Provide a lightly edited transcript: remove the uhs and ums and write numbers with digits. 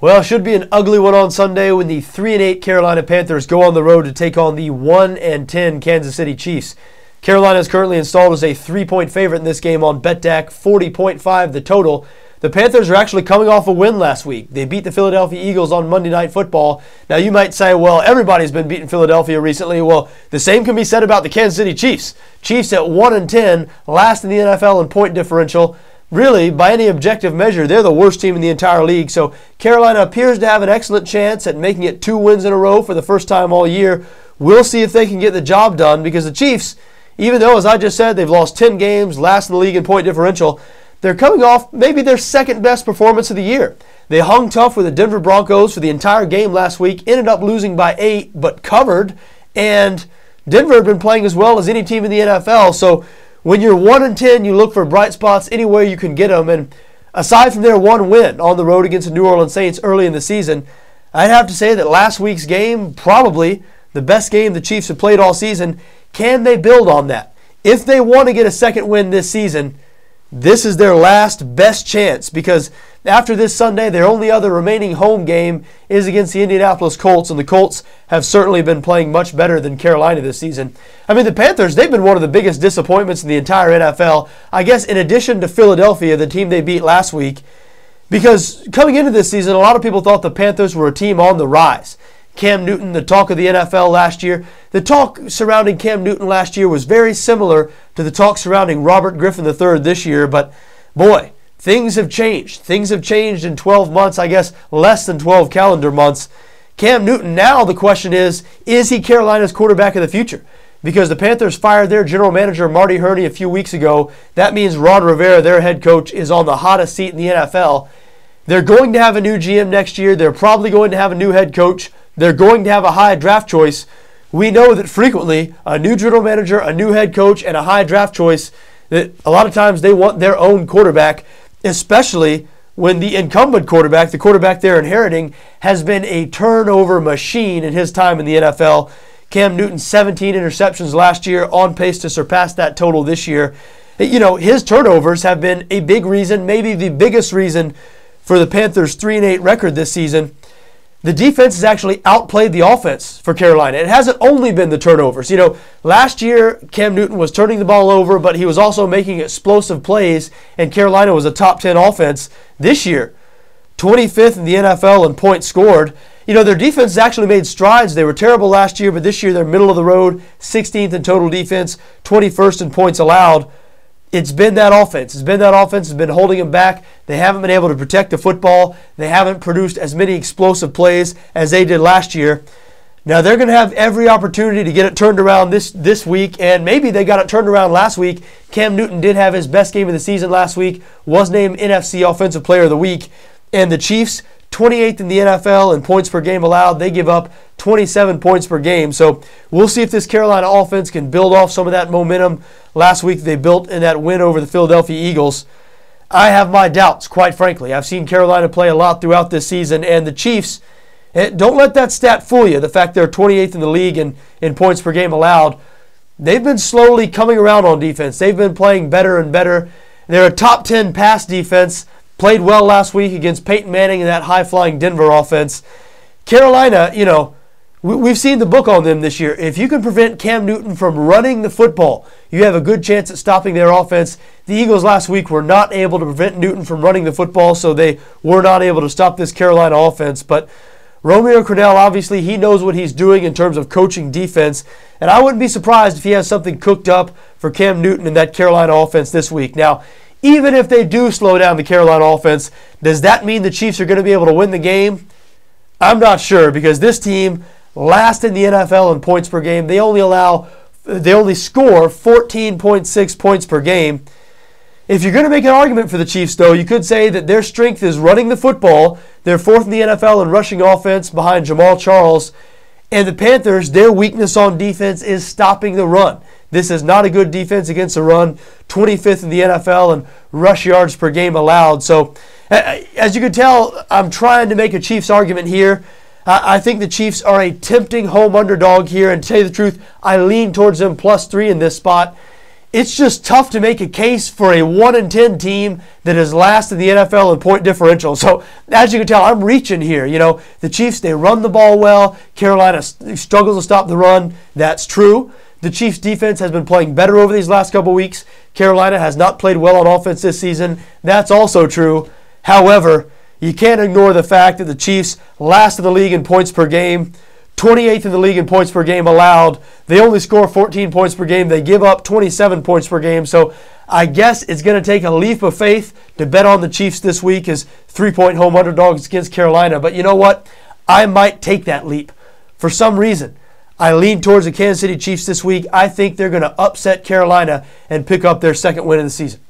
Well, it should be an ugly one on Sunday when the 3-8 Carolina Panthers go on the road to take on the 1-10 Kansas City Chiefs. Carolina is currently installed as a 3-point favorite in this game on BETDAQ, 40.5 the total. The Panthers are actually coming off a win last week. They beat the Philadelphia Eagles on Monday Night Football. Now, you might say, well, everybody's been beating Philadelphia recently. Well, the same can be said about the Kansas City Chiefs. Chiefs at 1-10, last in the NFL in point differential. Really, by any objective measure, they're the worst team in the entire league. So Carolina appears to have an excellent chance at making it 2 wins in a row for the first time all year. We'll see if they can get the job done, because the Chiefs, even though, as I just said, they've lost 10 games, last in the league in point differential, they're coming off maybe their second best performance of the year. They hung tough with the Denver Broncos for the entire game last week, ended up losing by 8, but covered. And Denver had been playing as well as any team in the NFL. So when you're 1-10, you look for bright spots anywhere you can get them. And aside from their one win on the road against the New Orleans Saints early in the season, I'd have to say that last week's game, probably the best game the Chiefs have played all season. Can they build on that? If they want to get a second win this season, this is their last best chance, because after this Sunday, their only other remaining home game is against the Indianapolis Colts, and the Colts have certainly been playing much better than Carolina this season. I mean, the Panthers, they've been one of the biggest disappointments in the entire NFL, I guess, in addition to Philadelphia, the team they beat last week, because coming into this season, a lot of people thought the Panthers were a team on the rise. Cam Newton, the talk of the NFL last year. The talk surrounding Cam Newton last year was very similar to the talk surrounding Robert Griffin III this year, but boy, things have changed. Things have changed in 12 months, I guess less than 12 calendar months. Cam Newton, now the question is he Carolina's quarterback of the future? Because the Panthers fired their general manager, Marty Hurney, a few weeks ago. That means Ron Rivera, their head coach, is on the hottest seat in the NFL. They're going to have a new GM next year. They're probably going to have a new head coach. They're going to have a high draft choice. We know that frequently a new general manager, a new head coach, and a high draft choice, that a lot of times they want their own quarterback, especially when the incumbent quarterback, the quarterback they're inheriting, has been a turnover machine in his time in the NFL. Cam Newton, 17 interceptions last year, on pace to surpass that total this year. You know, his turnovers have been a big reason, maybe the biggest reason for the Panthers' 3-8 record this season. The defense has actually outplayed the offense for Carolina. It hasn't only been the turnovers. You know, last year Cam Newton was turning the ball over, but he was also making explosive plays, and Carolina was a top 10 offense. This year, 25th in the NFL in points scored. You know, their defense has actually made strides. They were terrible last year, but this year they're middle of the road, 16th in total defense, 21st in points allowed. It's been that offense. It's been that offense that's been holding them back. They haven't been able to protect the football. They haven't produced as many explosive plays as they did last year. Now, they're going to have every opportunity to get it turned around this week, and maybe they got it turned around last week. Cam Newton did have his best game of the season last week, was named NFC Offensive Player of the Week, and the Chiefs, 28th in the NFL in points per game allowed. They give up 27 points per game. So we'll see if this Carolina offense can build off some of that momentum last week they built in that win over the Philadelphia Eagles. I have my doubts, quite frankly. I've seen Carolina play a lot throughout this season, and the Chiefs, don't let that stat fool you, the fact they're 28th in the league in points per game allowed. They've been slowly coming around on defense. They've been playing better and better. They're a top 10 pass defense. Played well last week against Peyton Manning and that high-flying Denver offense. Carolina, you know, we've seen the book on them this year. If you can prevent Cam Newton from running the football, you have a good chance at stopping their offense. The Eagles last week were not able to prevent Newton from running the football, so they were not able to stop this Carolina offense. But Romeo Crennel, obviously, he knows what he's doing in terms of coaching defense, and I wouldn't be surprised if he has something cooked up for Cam Newton in that Carolina offense this week. Now, even if they do slow down the Carolina offense, does that mean the Chiefs are going to be able to win the game? I'm not sure, because this team, last in the NFL in points per game, they only score 14.6 points per game. If you're going to make an argument for the Chiefs, though, you could say that their strength is running the football. They're 4th in the NFL in rushing offense behind Jamal Charles. And the Panthers, their weakness on defense is stopping the run. This is not a good defense against the run, 25th in the NFL in rush yards per game allowed. So, as you can tell, I'm trying to make a Chiefs argument here. I think the Chiefs are a tempting home underdog here, and to tell you the truth, I lean towards them +3 in this spot. it's just tough to make a case for a 1-10 team that is last in the NFL in point differential. So as you can tell, I'm reaching here. You know, the Chiefs, they run the ball well. Carolina struggles to stop the run. That's true. The Chiefs' defense has been playing better over these last couple weeks. Carolina has not played well on offense this season. That's also true. However, you can't ignore the fact that the Chiefs last in the league in points per game, 28th in the league in points per game allowed. They only score 14 points per game. They give up 27 points per game. So I guess it's going to take a leap of faith to bet on the Chiefs this week as 3-point home underdogs against Carolina. But you know what? I might take that leap. For some reason, I lean towards the Kansas City Chiefs this week. I think they're going to upset Carolina and pick up their second win of the season.